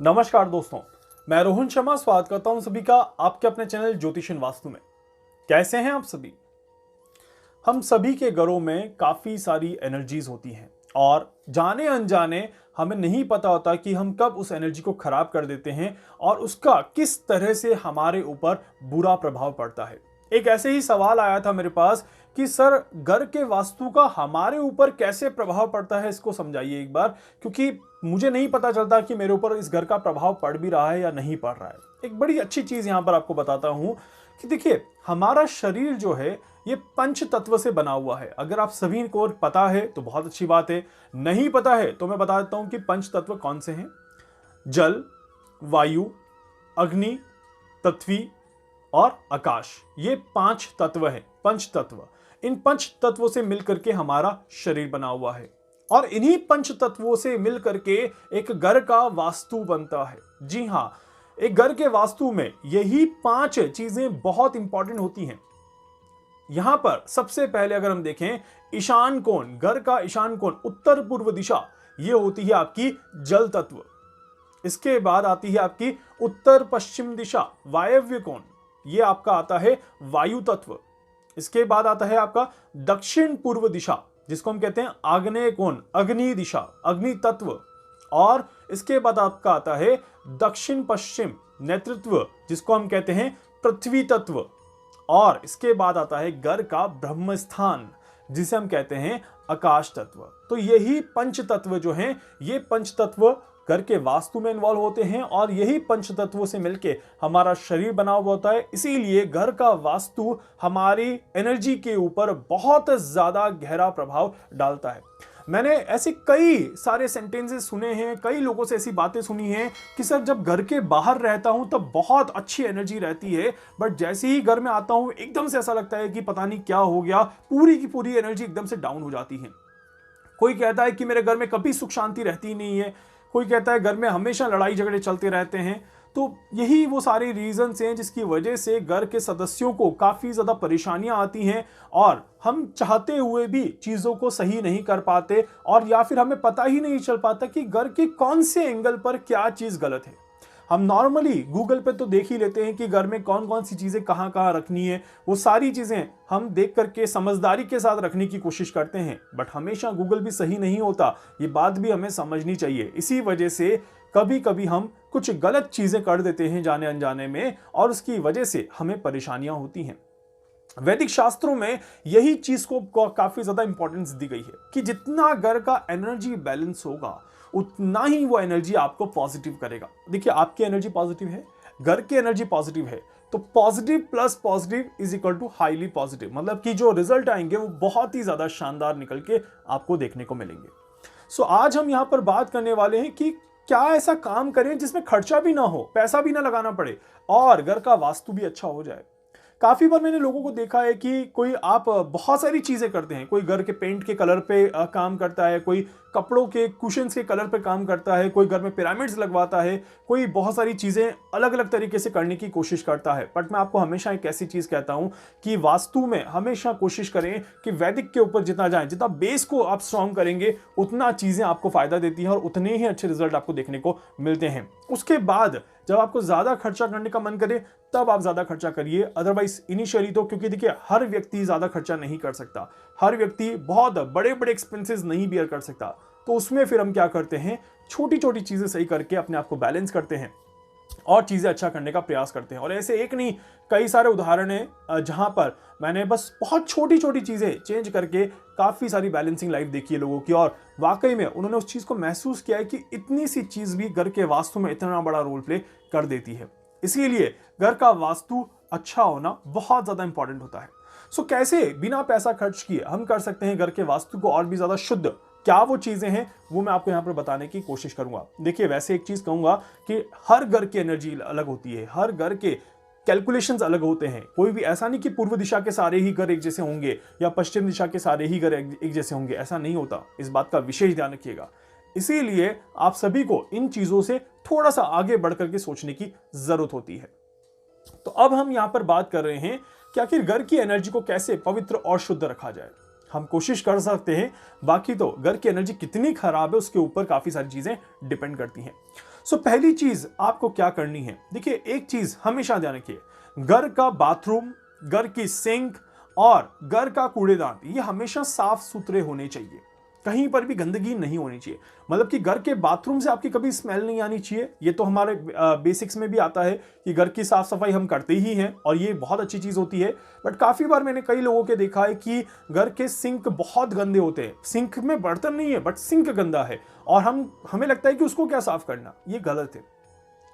नमस्कार दोस्तों, मैं रोहन शर्मा स्वागत करता हूं सभी का आपके अपने चैनल ज्योतिषन वास्तु में। कैसे हैं आप सभी? हम सभी के घरों में काफी सारी एनर्जीज होती हैं और जाने अनजाने हमें नहीं पता होता कि हम कब उस एनर्जी को खराब कर देते हैं और उसका किस तरह से हमारे ऊपर बुरा प्रभाव पड़ता है। एक ऐसे ही सवाल आया था मेरे पास कि सर, घर के वास्तु का हमारे ऊपर कैसे प्रभाव पड़ता है, इसको समझाइए एक बार, क्योंकि मुझे नहीं पता चलता कि मेरे ऊपर इस घर का प्रभाव पड़ भी रहा है या नहीं पड़ रहा है। एक बड़ी अच्छी चीज यहां पर आपको बताता हूं कि देखिए, हमारा शरीर जो है ये पंच तत्व से बना हुआ है। अगर आप सभी को पता है तो बहुत अच्छी बात है, नहीं पता है तो मैं बता देता हूं कि पंच तत्व कौन से हैं। जल, वायु, अग्नि, पृथ्वी और आकाश, ये 5 तत्व है, पंच तत्व। इन पंच तत्वों से मिलकर के हमारा शरीर बना हुआ है और इन्हीं पंच तत्वों से मिलकर के एक घर का वास्तु बनता है। जी हां, एक घर के वास्तु में यही 5 चीजें बहुत इंपॉर्टेंट होती हैं। यहां पर सबसे पहले अगर हम देखें, ईशान कोण, घर का ईशान कोण, उत्तर पूर्व दिशा, ये होती है आपकी जल तत्व। इसके बाद आती है आपकी उत्तर पश्चिम दिशा, वायव्य कोण, ये आपका आता है वायु तत्व। इसके बाद आता है आपका दक्षिण पूर्व दिशा, जिसको हम कहते हैं आग्नेय कोण, अग्नि दिशा, अग्नि तत्व। और इसके बाद आपका आता है दक्षिण पश्चिम नेतृत्व, जिसको हम कहते हैं पृथ्वी तत्व। और इसके बाद आता है घर का ब्रह्म स्थान, जिसे हम कहते हैं आकाश तत्व। तो यही पंच तत्व जो हैं, ये पंच तत्व घर के वास्तु में इन्वॉल्व होते हैं और यही पंच तत्वों से मिलके हमारा शरीर बना हुआ होता है। इसीलिए घर का वास्तु हमारी एनर्जी के ऊपर बहुत ज्यादा गहरा प्रभाव डालता है। मैंने ऐसे कई सारे सेंटेंसेस सुने हैं, कई लोगों से ऐसी बातें सुनी हैं कि सर, जब घर के बाहर रहता हूं तब बहुत अच्छी एनर्जी रहती है, बट जैसे ही घर में आता हूं एकदम से ऐसा लगता है कि पता नहीं क्या हो गया, पूरी की पूरी एनर्जी एकदम से डाउन हो जाती है। कोई कहता है कि मेरे घर में कभी सुख शांति रहती ही नहीं है, कोई कहता है घर में हमेशा लड़ाई झगड़े चलते रहते हैं। तो यही वो सारे रीजंस हैं जिसकी वजह से घर के सदस्यों को काफी ज्यादा परेशानियां आती हैं और हम चाहते हुए भी चीजों को सही नहीं कर पाते, और या फिर हमें पता ही नहीं चल पाता कि घर के कौन से एंगल पर क्या चीज गलत है। हम नॉर्मली गूगल पे तो देख ही लेते हैं कि घर में कौन कौन सी चीजें कहां कहां रखनी है, वो सारी चीजें हम देख करके समझदारी के साथ रखने की कोशिश करते हैं, बट हमेशा गूगल भी सही नहीं होता, ये बात भी हमें समझनी चाहिए। इसी वजह से कभी कभी हम कुछ गलत चीजें कर देते हैं जाने अनजाने में, और उसकी वजह से हमें परेशानियां होती हैं। वैदिक शास्त्रों में यही चीज को काफी ज्यादा इंपॉर्टेंस दी गई है कि जितना घर का एनर्जी बैलेंस होगा उतना ही वो एनर्जी आपको पॉजिटिव करेगा। देखिए, आपकी एनर्जी पॉजिटिव है, घर की एनर्जी पॉजिटिव है, तो positive plus positive is equal to highly positive, मतलब कि जो रिजल्ट आएंगे वो बहुत ही ज्यादा शानदार निकल के आपको देखने को मिलेंगे। सो आज हम यहां पर बात करने वाले हैं कि क्या ऐसा काम करें जिसमें खर्चा भी ना हो, पैसा भी ना लगाना पड़े और घर का वास्तु भी अच्छा हो जाए। काफी बार मैंने लोगों को देखा है कि कोई आप बहुत सारी चीजें करते हैं, कोई घर के पेंट के कलर पे काम करता है, कोई कपड़ों के कुशन्स के कलर पे काम करता है, कोई घर में पिरामिड्स लगवाता है, कोई बहुत सारी चीजें अलग अलग तरीके से करने की कोशिश करता है। बट मैं आपको हमेशा एक ऐसी चीज कहता हूं कि वास्तु में हमेशा कोशिश करें कि वैदिक के ऊपर जितना जाए, जितना बेस को आप स्ट्रॉन्ग करेंगे उतना चीजें आपको फायदा देती हैं और उतने ही अच्छे रिजल्ट आपको देखने को मिलते हैं। उसके बाद जब आपको ज्यादा खर्चा करने का मन करे तब आप ज्यादा खर्चा करिए, अदरवाइज इनिशियली तो, क्योंकि देखिए हर व्यक्ति ज्यादा खर्चा नहीं कर सकता, हर व्यक्ति बहुत बड़े बड़े एक्सपेंसेस नहीं बियर कर सकता, तो उसमें फिर हम क्या करते हैं, छोटी छोटी चीजें सही करके अपने आप को बैलेंस करते हैं और चीजें अच्छा करने का प्रयास करते हैं। और ऐसे एक नहीं, कई सारे उदाहरण हैं जहां पर मैंने बस बहुत छोटी छोटी चीजें चेंज करके काफी सारी बैलेंसिंग लाइफ देखी है लोगों की, और वाकई में उन्होंने उस चीज को महसूस किया है कि इतनी सी चीज भी घर के वास्तु में इतना बड़ा रोल प्ले कर देती है। इसीलिए घर का वास्तु अच्छा होना बहुत ज्यादा इंपॉर्टेंट होता है। सो कैसे बिना पैसा खर्च किए हम कर सकते हैं घर के वास्तु को और भी ज्यादा शुद्ध, क्या वो चीजें हैं वो मैं आपको यहां पर बताने की कोशिश करूंगा। देखिए, वैसे एक चीज कहूंगा कि हर घर की एनर्जी अलग होती है, हर घर के कैलकुलेशंस अलग होते हैं। कोई भी ऐसा नहीं कि पूर्व दिशा के सारे ही घर एक जैसे होंगे या पश्चिम दिशा के सारे ही घर एक जैसे होंगे, ऐसा नहीं होता। इस बात का विशेष ध्यान रखिएगा। इसीलिए आप सभी को इन चीजों से थोड़ा सा आगे बढ़कर के सोचने की जरूरत होती है। तो अब हम यहां पर बात कर रहे हैं कि आखिर घर की एनर्जी को कैसे पवित्र और शुद्ध रखा जाए। हम कोशिश कर सकते हैं, बाकी तो घर की एनर्जी कितनी खराब है उसके ऊपर काफी सारी चीजें डिपेंड करती हैं। सो पहली चीज आपको क्या करनी है, देखिए एक चीज हमेशा ध्यान रखिए, घर का बाथरूम, घर की सिंक और घर का कूड़ेदान ये हमेशा साफ सुथरे होने चाहिए, कहीं पर भी गंदगी नहीं होनी चाहिए। मतलब कि घर के बाथरूम से आपकी कभी स्मेल नहीं आनी चाहिए। ये तो हमारे बेसिक्स में भी आता है कि घर की साफ सफाई हम करते ही हैं और ये बहुत अच्छी चीज होती है। बट काफी बार मैंने कई लोगों के देखा है कि घर के सिंक बहुत गंदे होते हैं, सिंक में बर्तन नहीं है बट सिंक गंदा है और हमें लगता है कि उसको क्या साफ करना, ये गलत है।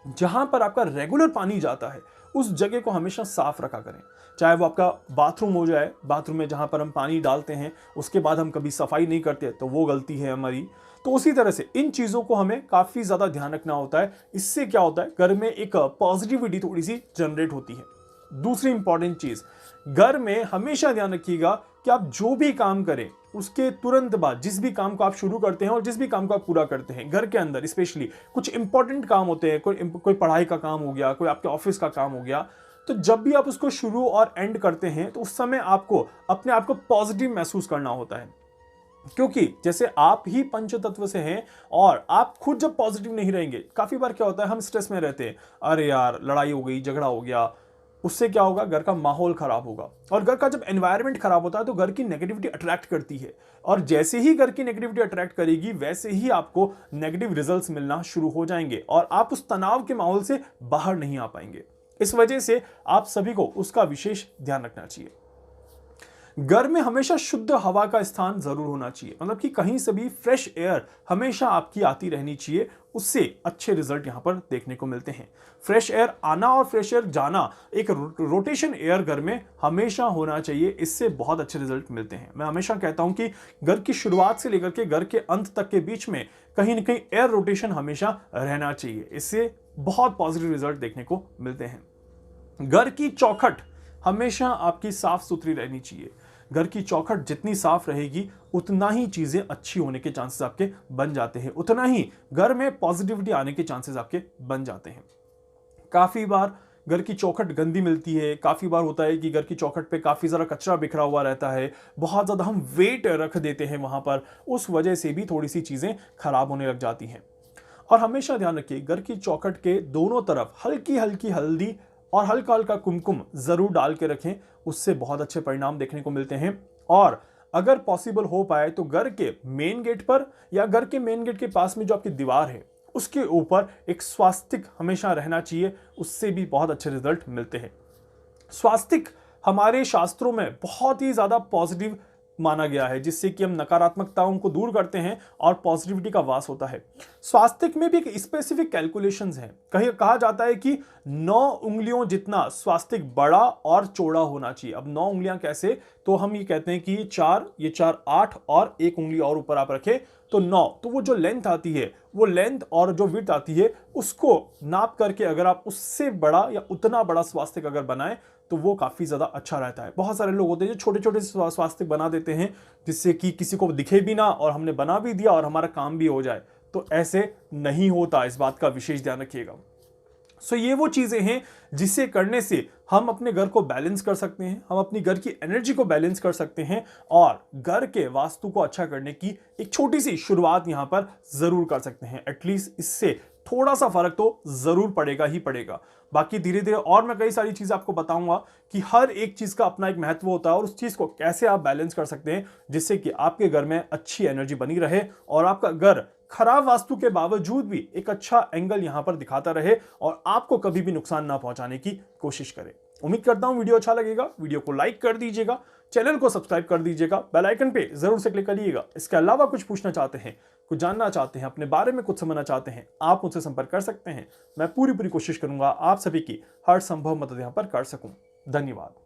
जहां पर आपका रेगुलर पानी जाता है उस जगह को हमेशा साफ रखा करें, चाहे वो आपका बाथरूम हो जाए, बाथरूम में जहां पर हम पानी डालते हैं उसके बाद हम कभी सफाई नहीं करते तो वो गलती है हमारी। तो उसी तरह से इन चीजों को हमें काफी ज्यादा ध्यान रखना होता है। इससे क्या होता है, घर में एक पॉजिटिविटी थोड़ी सी जनरेट होती है। दूसरी इंपॉर्टेंट चीज, घर में हमेशा ध्यान रखिएगा कि आप जो भी काम करें उसके तुरंत बाद, जिस भी काम को आप शुरू करते हैं और जिस भी काम को आप पूरा करते हैं घर के अंदर, स्पेशली कुछ इंपॉर्टेंट काम होते हैं, कोई पढ़ाई का काम हो गया, कोई आपके ऑफिस का काम हो गया, तो जब भी आप उसको शुरू और एंड करते हैं तो उस समय आपको अपने आप को पॉजिटिव महसूस करना होता है। क्योंकि जैसे आप ही पंच तत्व से हैं और आप खुद जब पॉजिटिव नहीं रहेंगे, काफी बार क्या होता है हम स्ट्रेस में रहते हैं, अरे यार लड़ाई हो गई, झगड़ा हो गया, उससे क्या होगा, घर का माहौल खराब होगा। और घर का जब एनवायरनमेंट खराब होता है तो घर की नेगेटिविटी अट्रैक्ट करती है और जैसे ही घर की नेगेटिविटी अट्रैक्ट करेगी वैसे ही आपको नेगेटिव रिजल्ट्स मिलना शुरू हो जाएंगे और आप उस तनाव के माहौल से बाहर नहीं आ पाएंगे। इस वजह से आप सभी को उसका विशेष ध्यान रखना चाहिए। घर में हमेशा शुद्ध हवा का स्थान जरूर होना चाहिए, मतलब कि कहीं से भी फ्रेश एयर हमेशा आपकी आती रहनी चाहिए, उससे अच्छे रिजल्ट यहां पर देखने को मिलते हैं। फ्रेश एयर आना और फ्रेश एयर जाना, एक रोटेशन एयर घर में हमेशा होना चाहिए, इससे बहुत अच्छे रिजल्ट मिलते हैं। मैं हमेशा कहता हूं कि घर की शुरुआत से लेकर के घर के अंत तक के बीच में कहीं ना कहीं एयर रोटेशन हमेशा रहना चाहिए, इससे बहुत पॉजिटिव रिजल्ट देखने को मिलते हैं। घर की चौखट हमेशा आपकी साफ सुथरी रहनी चाहिए। घर की चौखट जितनी साफ रहेगी उतना ही चीजें अच्छी होने के चांसेस आपके बन जाते हैं, उतना ही घर में पॉजिटिविटी आने के चांसेस आपके बन जाते हैं। काफी बार घर की चौखट गंदी मिलती है, काफी बार होता है कि घर की चौखट पे काफी सारा कचरा बिखरा हुआ रहता है, बहुत ज्यादा हम वेट रख देते हैं वहां पर, उस वजह से भी थोड़ी सी चीजें खराब होने लग जाती हैं। और हमेशा ध्यान रखिए, घर की चौखट के दोनों तरफ हल्की हल्की हल्दी और हल्का हल्का कुमकुम जरूर डाल के रखें, उससे बहुत अच्छे परिणाम देखने को मिलते हैं। और अगर पॉसिबल हो पाए तो घर के मेन गेट पर या घर के मेन गेट के पास में जो आपकी दीवार है उसके ऊपर एक स्वास्तिक हमेशा रहना चाहिए, उससे भी बहुत अच्छे रिजल्ट मिलते हैं। स्वास्तिक हमारे शास्त्रों में बहुत ही ज्यादा पॉजिटिव माना गया है, जिससे कि हम नकारात्मकताओं को दूर करते हैं और पॉजिटिविटी का वास होता है। स्वास्तिक में भी एक स्पेसिफिक कैलकुलेशंस हैं, कहा जाता है कि 9 उंगलियों जितना स्वास्तिक बड़ा और चौड़ा होना चाहिए। अब 9 उंगलियां कैसे, तो हम ये कहते हैं कि ये 4 8 और एक उंगली और ऊपर आप रखें तो 9, तो वो जो लेंथ आती है, वो लेंथ और जो विड्थ आती है उसको नाप करके अगर आप उससे बड़ा या उतना बड़ा स्वास्तिक अगर बनाएं तो वो काफी ज्यादा अच्छा रहता है। बहुत सारे लोग होते हैं जो छोटे छोटे स्वास्तिक बना देते हैं जिससे कि किसी को दिखे भी ना और हमने बना भी दिया और हमारा काम भी हो जाए, तो ऐसे नहीं होता, इस बात का विशेष ध्यान रखिएगा। सो ये वो चीजें हैं जिसे करने से हम अपने घर को बैलेंस कर सकते हैं, हम अपनी घर की एनर्जी को बैलेंस कर सकते हैं और घर के वास्तु को अच्छा करने की एक छोटी सी शुरुआत यहां पर जरूर कर सकते हैं। एटलीस्ट इससे थोड़ा सा फर्क तो जरूर पड़ेगा ही पड़ेगा। बाकी धीरे धीरे और मैं कई सारी चीजें आपको बताऊंगा कि हर एक चीज का अपना एक महत्व होता है और उस चीज को कैसे आप बैलेंस कर सकते हैं जिससे कि आपके घर में अच्छी एनर्जी बनी रहे और आपका घर खराब वास्तु के बावजूद भी एक अच्छा एंगल यहां पर दिखाता रहे और आपको कभी भी नुकसान ना पहुंचाने की कोशिश करे। उम्मीद करता हूं वीडियो अच्छा लगेगा, वीडियो को लाइक कर दीजिएगा, चैनल को सब्सक्राइब कर दीजिएगा, बेल आइकन पे जरूर से क्लिक करिएगा। इसके अलावा कुछ पूछना चाहते हैं, कुछ जानना चाहते हैं, अपने बारे में कुछ समझना चाहते हैं, आप मुझसे संपर्क कर सकते हैं। मैं पूरी कोशिश करूंगा आप सभी की हर संभव मदद यहां पर कर सकूं। धन्यवाद।